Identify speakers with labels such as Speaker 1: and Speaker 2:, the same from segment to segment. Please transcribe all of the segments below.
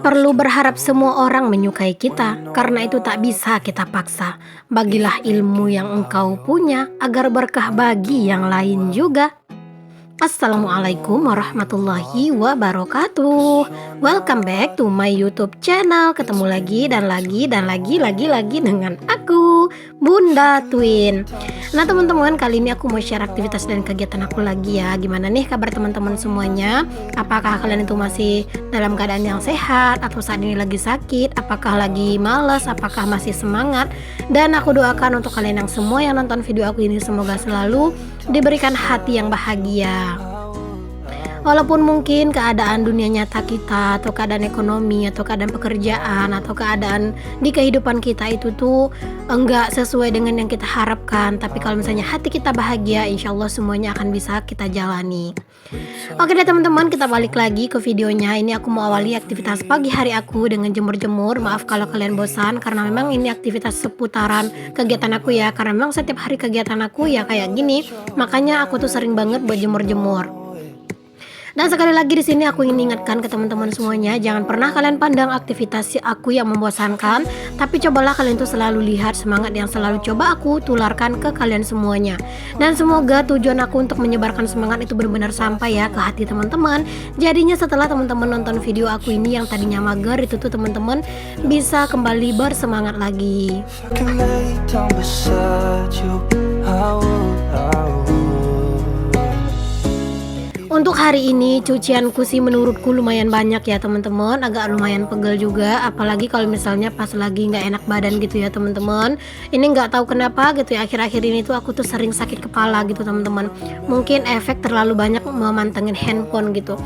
Speaker 1: perlu berharap semua orang menyukai kita, karena itu tak bisa kita paksa. Bagilah ilmu yang engkau punya, agar berkah bagi yang lain juga. Assalamualaikum warahmatullahi wabarakatuh. Welcome back to my YouTube channel. Ketemu lagi dan lagi dengan aku, Bunda Twin. Nah teman-teman, kali ini aku mau share aktivitas dan kegiatan aku lagi ya. Gimana nih kabar teman-teman semuanya? Apakah kalian itu masih dalam keadaan yang sehat, atau saat ini lagi sakit? Apakah lagi malas? Apakah masih semangat? Dan aku doakan untuk kalian yang semua yang nonton video aku ini, semoga selalu diberikan hati yang bahagia. Walaupun mungkin keadaan dunia nyata kita, atau keadaan ekonomi, atau keadaan pekerjaan, atau keadaan di kehidupan kita itu tuh enggak sesuai dengan yang kita harapkan, tapi kalau misalnya hati kita bahagia, insya Allah semuanya akan bisa kita jalani. Oke deh teman-teman, kita balik lagi ke videonya. Ini aku mau awali aktivitas pagi hari aku dengan jemur-jemur. Maaf kalau kalian bosan, karena memang ini aktivitas seputaran kegiatan aku ya. Karena memang setiap hari kegiatan aku ya kayak gini, makanya aku tuh sering banget buat jemur-jemur. Dan sekali lagi di sini aku ingin ingatkan ke teman-teman semuanya, jangan pernah kalian pandang aktivitas aku yang membosankan, tapi cobalah kalian tuh selalu lihat semangat yang selalu coba aku tularkan ke kalian semuanya. Dan semoga tujuan aku untuk menyebarkan semangat itu benar-benar sampai ya ke hati teman-teman. Jadinya setelah teman-teman nonton video aku ini yang tadinya mager, itu tuh teman-teman bisa kembali bersemangat lagi. Untuk hari ini cucianku sih menurutku lumayan banyak ya teman-teman, agak lumayan pegel juga, apalagi kalau misalnya pas lagi nggak enak badan gitu ya teman-teman. Ini nggak tahu kenapa gitu ya, akhir-akhir ini tuh aku tuh sering sakit kepala gitu teman-teman. Mungkin efek terlalu banyak memantengin handphone gitu.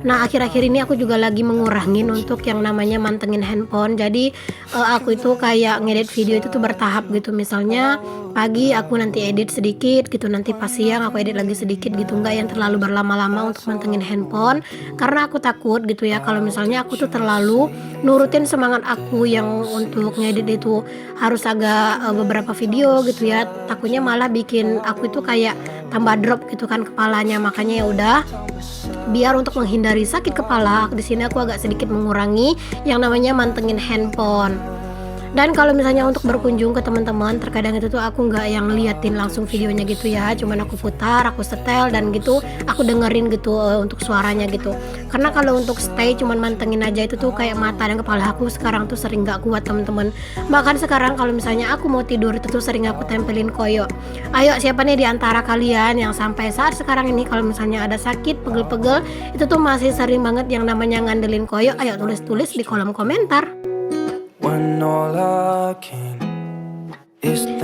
Speaker 1: Nah akhir-akhir ini aku juga lagi mengurangin untuk yang namanya mantengin handphone. Jadi aku itu kayak ngedit video itu tuh bertahap gitu. Misalnya pagi aku nanti edit sedikit gitu, nanti pas siang aku edit lagi sedikit gitu, nggak yang terlalu berlama-lama untuk mantengin handphone. Karena aku takut gitu ya, kalau misalnya aku tuh terlalu nurutin semangat aku yang untuk ngedit itu harus agak beberapa video gitu ya, takutnya malah bikin aku itu kayak tambah drop gitu kan kepalanya. Makanya ya udah, biar untuk menghindari sakit kepala, di sini aku agak sedikit mengurangi yang namanya mantengin handphone. Dan kalau misalnya untuk berkunjung ke teman-teman, terkadang itu tuh aku nggak yang liatin langsung videonya gitu ya, cuman aku putar, aku setel dan gitu, aku dengerin gitu untuk suaranya gitu. Karena kalau untuk stay cuman mantengin aja itu tuh kayak mata dan kepala aku sekarang tuh sering nggak kuat teman-teman. Bahkan sekarang kalau misalnya aku mau tidur itu tuh sering aku tempelin koyo. Ayo siapa nih di antara kalian yang sampai saat sekarang ini kalau misalnya ada sakit pegel-pegel itu tuh masih sering banget yang namanya ngandelin koyo? Ayo tulis-tulis di kolom komentar.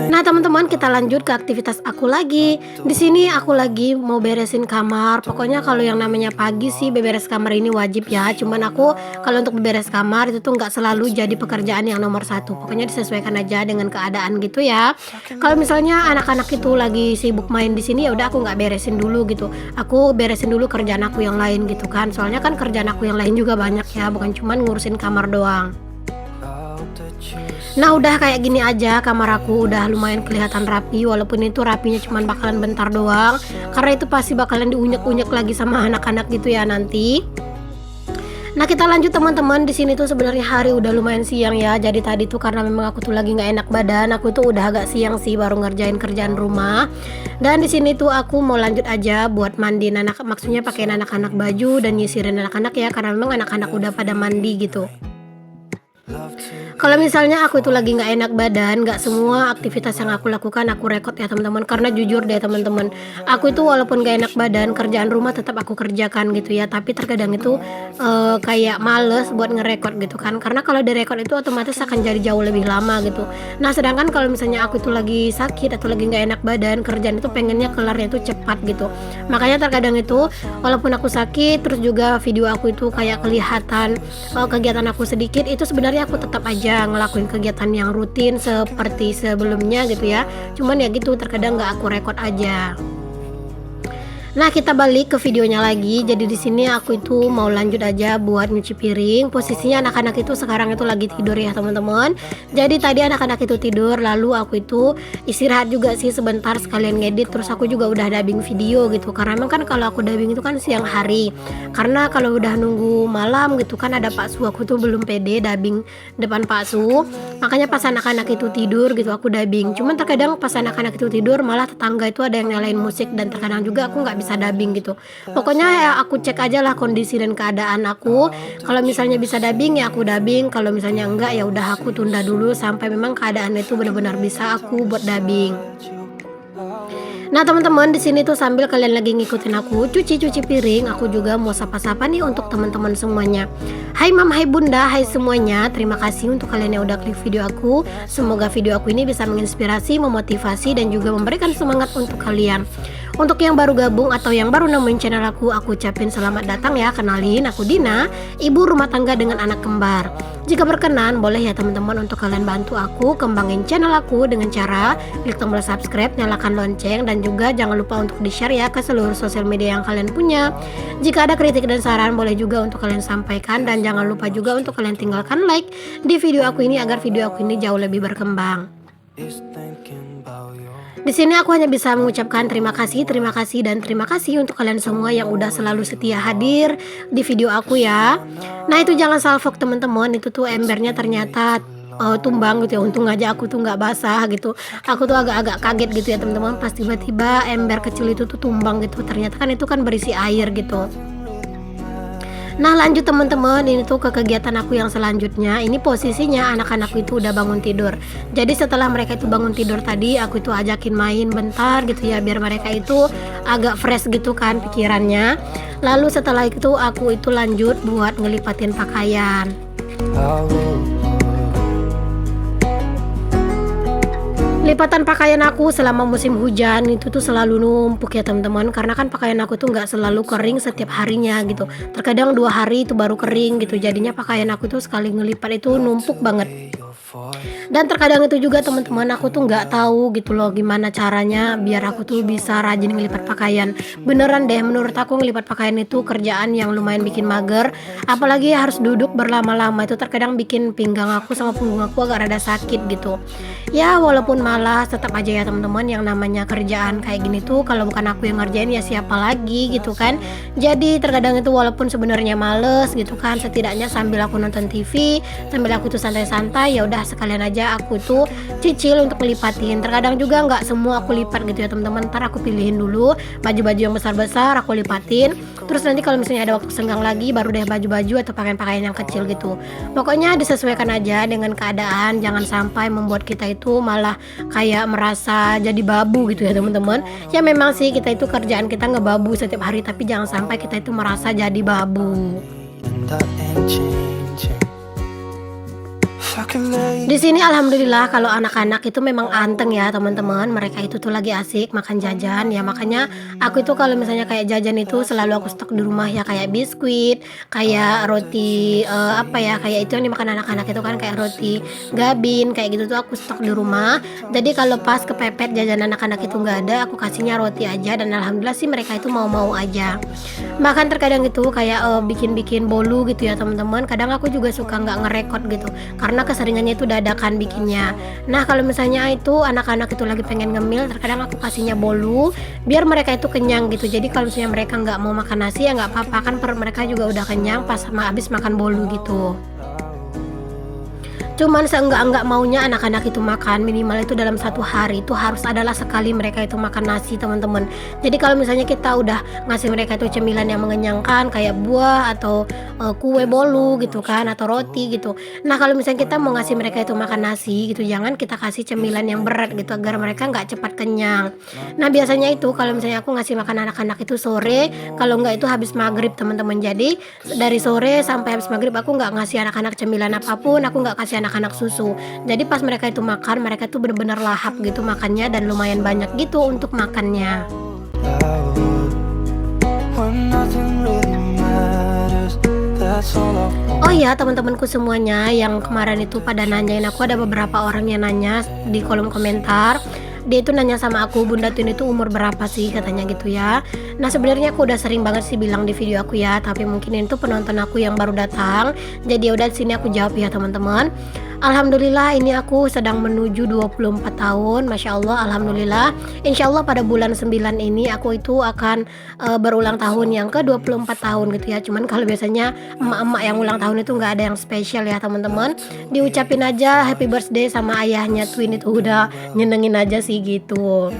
Speaker 1: Nah teman-teman, kita lanjut ke aktivitas aku lagi. Di sini aku lagi mau beresin kamar. Pokoknya kalau yang namanya pagi sih beberes kamar ini wajib ya. Cuman aku kalau untuk beberes kamar itu tuh nggak selalu jadi pekerjaan yang nomor satu. Pokoknya disesuaikan aja dengan keadaan gitu ya. Kalau misalnya anak-anak itu lagi sibuk main di sini, ya udah aku nggak beresin dulu gitu. Aku beresin dulu kerjaan aku yang lain gitu kan. Soalnya kan kerjaan aku yang lain juga banyak ya, bukan cuman ngurusin kamar doang. Nah udah kayak gini aja, kamar aku udah lumayan kelihatan rapi, walaupun itu rapinya cuman bakalan bentar doang, karena itu pasti bakalan diunyek-unyek lagi sama anak-anak gitu ya nanti. Nah kita lanjut teman-teman, di sini tuh sebenarnya hari udah lumayan siang ya. Jadi tadi tuh karena memang aku tuh lagi nggak enak badan, aku tuh udah agak siang sih baru ngerjain kerjaan rumah. Dan di sini tuh aku mau lanjut aja buat mandiin anak, maksudnya pakein anak-anak baju dan nyisirin anak-anak ya, karena memang anak-anak udah pada mandi gitu. Kalau misalnya aku itu lagi nggak enak badan, nggak semua aktivitas yang aku lakukan aku rekod ya teman-teman. Karena jujur deh teman-teman, aku itu walaupun nggak enak badan, kerjaan rumah tetap aku kerjakan gitu ya. Tapi terkadang itu kayak males buat ngerekod gitu kan. Karena kalau direkod itu otomatis akan jadi jauh lebih lama gitu. Nah sedangkan kalau misalnya aku itu lagi sakit atau lagi nggak enak badan, kerjaan itu pengennya kelarnya itu cepat gitu. Makanya terkadang itu walaupun aku sakit, terus juga video aku itu kayak kelihatan kegiatan aku sedikit, itu sebenarnya aku tetap aja ngelakuin kegiatan yang rutin seperti sebelumnya gitu ya. Cuman ya gitu, terkadang nggak aku rekod aja. Nah, kita balik ke videonya lagi. Jadi di sini aku itu mau lanjut aja buat nyuci piring. Posisinya anak-anak itu sekarang itu lagi tidur ya, teman-teman. Jadi tadi anak-anak itu tidur, lalu aku itu istirahat juga sih sebentar sekalian ngedit. Terus aku juga udah dubbing video gitu. Karena emang kan kalau aku dubbing itu kan siang hari. Karena kalau udah nunggu malam gitu kan ada Pak Su, aku tuh belum pede dubbing depan Pak Su. Makanya pas anak-anak itu tidur gitu aku dubbing. Cuman terkadang pas anak-anak itu tidur malah tetangga itu ada yang nyalain musik, dan terkadang juga aku nggak bisa dubbing gitu. Pokoknya ya aku cek aja lah kondisi dan keadaan aku. Kalau misalnya bisa dubbing ya aku dubbing, kalau misalnya enggak ya udah aku tunda dulu sampai memang keadaan itu benar-benar bisa aku buat dubbing. Nah, teman-teman, di sini tuh sambil kalian lagi ngikutin aku cuci piring, aku juga mau sapa-sapa nih untuk teman-teman semuanya. Hai Mam, hai Bunda, hai semuanya. Terima kasih untuk kalian yang udah klik video aku. Semoga video aku ini bisa menginspirasi, memotivasi, dan juga memberikan semangat untuk kalian. Untuk yang baru gabung atau yang baru nemuin channel aku ucapin selamat datang ya. Kenalin, aku Dina, ibu rumah tangga dengan anak kembar. Jika berkenan, boleh ya teman-teman untuk kalian bantu aku kembangin channel aku dengan cara klik tombol subscribe, nyalakan lonceng, dan juga jangan lupa untuk di-share ya ke seluruh sosial media yang kalian punya. Jika ada kritik dan saran, boleh juga untuk kalian sampaikan, dan jangan lupa juga untuk kalian tinggalkan like di video aku ini agar video aku ini jauh lebih berkembang. Di sini aku hanya bisa mengucapkan terima kasih dan terima kasih untuk kalian semua yang udah selalu setia hadir di video aku ya. Nah, itu jangan salfok teman-teman, itu tuh embernya ternyata tumbang gitu ya. Untung aja aku tuh nggak basah gitu. Aku tuh agak-agak kaget gitu ya teman-teman, pas tiba-tiba ember kecil itu tuh tumbang gitu. Ternyata kan itu kan berisi air gitu. Nah, lanjut teman-teman, ini tuh ke kegiatan aku yang selanjutnya. Ini posisinya anak-anakku itu udah bangun tidur. Jadi setelah mereka itu bangun tidur tadi, aku itu ajakin main bentar gitu ya, biar mereka itu agak fresh gitu kan pikirannya. Lalu setelah itu aku itu lanjut buat ngelipatin pakaian. Lipatan pakaian aku selama musim hujan itu tuh selalu numpuk ya teman-teman, karena kan pakaian aku tuh nggak selalu kering setiap harinya gitu. Terkadang 2 hari itu baru kering gitu, jadinya pakaian aku tuh sekali ngelipat itu numpuk banget. Dan terkadang itu juga teman-teman, aku tuh nggak tahu gitu loh gimana caranya biar aku tuh bisa rajin ngelipat pakaian. Beneran deh, menurut aku ngelipat pakaian itu kerjaan yang lumayan bikin mager, apalagi harus duduk berlama-lama, itu terkadang bikin pinggang aku sama punggung aku agak rada sakit gitu. Ya walaupun malas, tetap aja ya teman-teman, yang namanya kerjaan kayak gini tuh kalau bukan aku yang ngerjain ya siapa lagi gitu kan. Jadi terkadang itu walaupun sebenarnya males gitu kan, setidaknya sambil aku nonton TV, sambil aku tuh santai-santai, ya udah sekalian aja aku tuh cicil untuk ngelipatin. Terkadang juga nggak semua aku lipat gitu ya teman-teman, ntar aku pilihin dulu baju-baju yang besar-besar aku lipatin, terus nanti kalau misalnya ada waktu senggang lagi baru deh baju-baju atau pakaian-pakaian yang kecil gitu. Pokoknya disesuaikan aja dengan keadaan, jangan sampai membuat kita itu malah kayak merasa jadi babu gitu ya teman-teman. Ya memang sih kita itu kerjaan kita ngebabu setiap hari, tapi jangan sampai kita itu merasa jadi babu. Di sini alhamdulillah kalau anak-anak itu memang anteng ya teman-teman, mereka itu tuh lagi asik makan jajan ya. Makanya aku itu kalau misalnya kayak jajan itu selalu aku stok di rumah ya, kayak biskuit, kayak roti apa ya, kayak itu yang dimakan anak-anak itu kan, kayak roti gabin kayak gitu tuh aku stok di rumah. Jadi kalau pas kepepet jajan anak-anak itu nggak ada, aku kasihnya roti aja, dan alhamdulillah sih mereka itu mau-mau aja. Bahkan terkadang itu kayak bikin-bikin bolu gitu ya teman-teman. Kadang aku juga suka nggak ngerekod gitu karena keseringannya itu dadakan bikinnya. Nah, kalau misalnya itu anak-anak itu lagi pengen ngemil, terkadang aku kasihnya bolu biar mereka itu kenyang gitu. Jadi kalau misalnya mereka nggak mau makan nasi ya nggak apa-apa, kan perut mereka juga udah kenyang pas habis makan bolu gitu. Cuman seenggak-enggak maunya anak-anak itu makan minimal itu dalam 1 hari itu harus adalah sekali mereka itu makan nasi teman-teman. Jadi kalau misalnya kita udah ngasih mereka itu cemilan yang mengenyangkan kayak buah atau kue bolu gitu kan, atau roti gitu. Nah kalau misalnya kita mau ngasih mereka itu makan nasi gitu, jangan kita kasih cemilan yang berat gitu agar mereka nggak cepat kenyang. Nah biasanya itu kalau misalnya aku ngasih makan anak-anak itu sore, kalau nggak itu habis maghrib teman-teman. Jadi dari sore sampai habis maghrib aku nggak ngasih anak-anak cemilan apapun, aku nggak kasih anak-anak susu. Jadi pas mereka itu makan, mereka tuh benar-benar lahap gitu makannya, dan lumayan banyak gitu untuk makannya. Oh ya teman-temanku semuanya yang kemarin itu pada nanyain aku, ada beberapa orang yang nanya di kolom komentar, Dia itu nanya sama aku, "Bunda Twin itu umur berapa sih?" katanya gitu ya. Nah sebenarnya aku udah sering banget sih bilang di video aku ya, tapi mungkin itu penonton aku yang baru datang. Jadi ya udah di sini aku jawab ya teman-teman. Alhamdulillah ini aku sedang menuju 24 tahun, Masya Allah, Alhamdulillah. Insya Allah pada bulan 9 ini aku itu akan berulang tahun yang ke 24 tahun gitu ya. Cuman kalau biasanya emak-emak yang ulang tahun itu nggak ada yang spesial ya teman-teman. Diucapin aja happy birthday sama ayahnya Twin itu udah nyenengin aja sih gitu.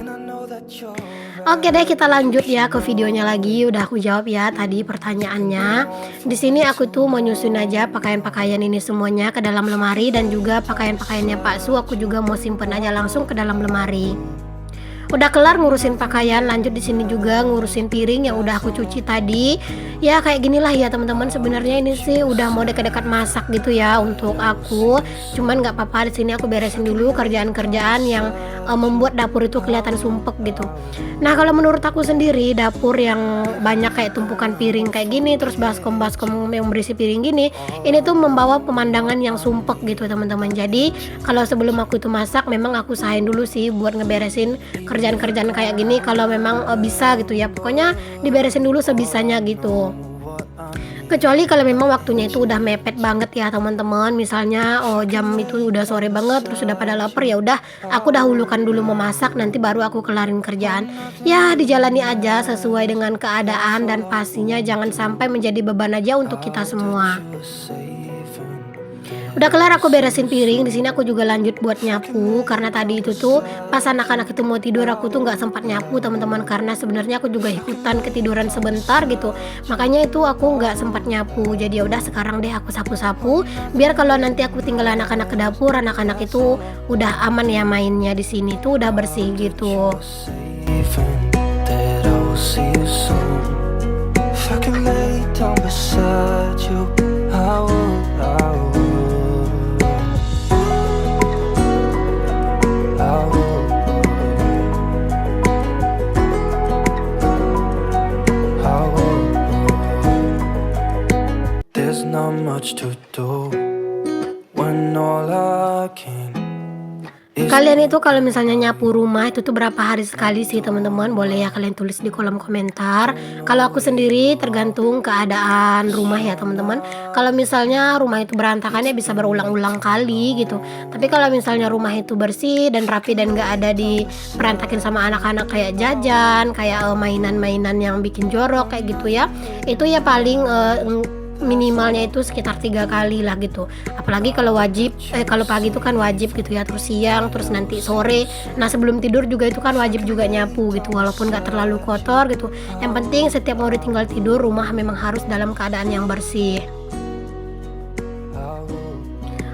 Speaker 1: Oke deh, kita lanjut ya ke videonya lagi. Udah aku jawab ya tadi pertanyaannya. Di sini aku tuh mau nyusun aja pakaian-pakaian ini semuanya ke dalam lemari, dan juga pakaian-pakaiannya Pak Su aku juga mau simpen aja langsung ke dalam lemari. Udah kelar ngurusin pakaian, lanjut di sini juga ngurusin piring yang udah aku cuci tadi. Ya kayak ginilah ya teman-teman. Sebenarnya ini sih udah mau dekat-dekat masak gitu ya untuk aku. Cuman nggak apa-apa, di sini aku beresin dulu kerjaan-kerjaan yang membuat dapur itu kelihatan sumpek gitu. Nah kalau menurut aku sendiri, dapur yang banyak kayak tumpukan piring kayak gini, terus baskom-baskom yang berisi piring gini, ini tuh membawa pemandangan yang sumpek gitu teman-teman. Jadi kalau sebelum aku itu masak, memang aku usahain dulu sih buat ngeberesin kerjaan-kerjaan kayak gini kalau memang bisa gitu ya. Pokoknya diberesin dulu sebisanya gitu. Kecuali kalau memang waktunya itu udah mepet banget ya teman-teman. Misalnya jam itu udah sore banget, terus udah pada lapar, ya udah aku dahulukan dulu memasak, nanti baru aku kelarin kerjaan. Ya dijalani aja sesuai dengan keadaan, dan pastinya jangan sampai menjadi beban aja untuk kita semua. Udah kelar aku beresin piring, di sini aku juga lanjut buat nyapu, karena tadi itu tuh pas anak-anak itu mau tidur aku tuh nggak sempat nyapu teman-teman, karena sebenarnya aku juga ikutan ketiduran sebentar gitu. Makanya itu aku nggak sempat nyapu. Jadi ya udah sekarang deh aku sapu-sapu, biar kalau nanti aku tinggal anak-anak ke dapur, anak-anak itu udah aman ya mainnya di sini tuh udah bersih gitu.
Speaker 2: There's not much to do when all I can is
Speaker 1: Kalian itu kalau misalnya nyapu rumah itu tuh berapa hari sekali sih teman-teman? Boleh ya kalian tulis di kolom komentar. Kalau aku sendiri tergantung keadaan rumah ya teman-teman. Kalau misalnya rumah itu berantakan ya bisa berulang-ulang kali gitu. Tapi kalau misalnya rumah itu bersih dan rapi dan gak ada di perantakin sama anak-anak kayak jajan, kayak mainan-mainan yang bikin jorok kayak gitu ya. Itu ya paling minimalnya itu sekitar 3 kali lah gitu. Apalagi kalau kalau pagi itu kan wajib gitu ya, terus siang, terus nanti sore. Nah sebelum tidur juga itu kan wajib juga nyapu gitu, walaupun gak terlalu kotor gitu. Yang penting setiap mau ditinggal tidur, rumah memang harus dalam keadaan yang bersih.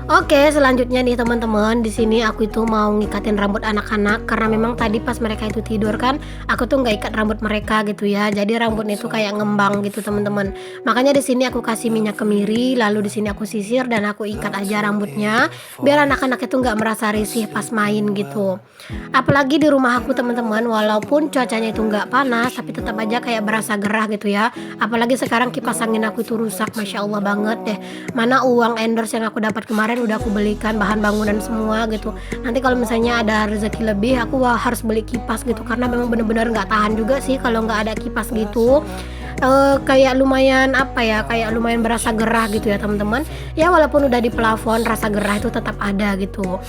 Speaker 1: Oke, selanjutnya nih teman-teman, di sini aku itu mau ngikatin rambut anak-anak, karena memang tadi pas mereka itu tidur kan, aku tuh nggak ikat rambut mereka gitu ya. Jadi rambutnya itu kayak ngembang gitu teman-teman. Makanya di sini aku kasih minyak kemiri, lalu di sini aku sisir dan aku ikat aja rambutnya, biar anak-anak itu nggak merasa risih pas main gitu. Apalagi di rumah aku teman-teman, walaupun cuacanya itu nggak panas, tapi tetap aja kayak berasa gerah gitu ya. Apalagi sekarang kipas angin aku itu rusak, Masya Allah banget deh. Mana uang endorse yang aku dapat kemarin udah aku belikan bahan bangunan semua gitu. Nanti kalau misalnya ada rezeki lebih, aku harus beli kipas gitu, karena memang bener-bener nggak tahan juga sih kalau nggak ada kipas gitu. Kayak lumayan apa ya, kayak lumayan berasa gerah gitu ya teman-teman. Ya walaupun udah di plafon, rasa gerah itu tetap ada gitu.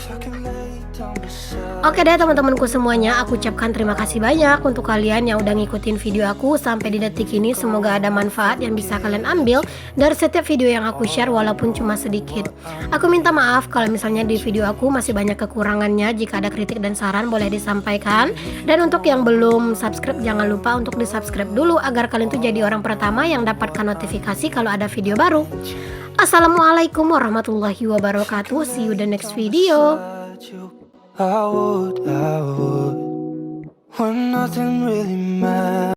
Speaker 1: Oke deh teman-temanku semuanya, aku ucapkan terima kasih banyak untuk kalian yang udah ngikutin video aku sampai di detik ini. Semoga ada manfaat yang bisa kalian ambil dari setiap video yang aku share walaupun cuma sedikit. Aku minta maaf kalau misalnya di video aku masih banyak kekurangannya. Jika ada kritik dan saran boleh disampaikan. Dan untuk yang belum subscribe, jangan lupa untuk di subscribe dulu agar kalian tuh jadi orang pertama yang dapatkan notifikasi kalau ada video baru. Assalamualaikum warahmatullahi wabarakatuh. See you the next video.
Speaker 2: I would when nothing really matters.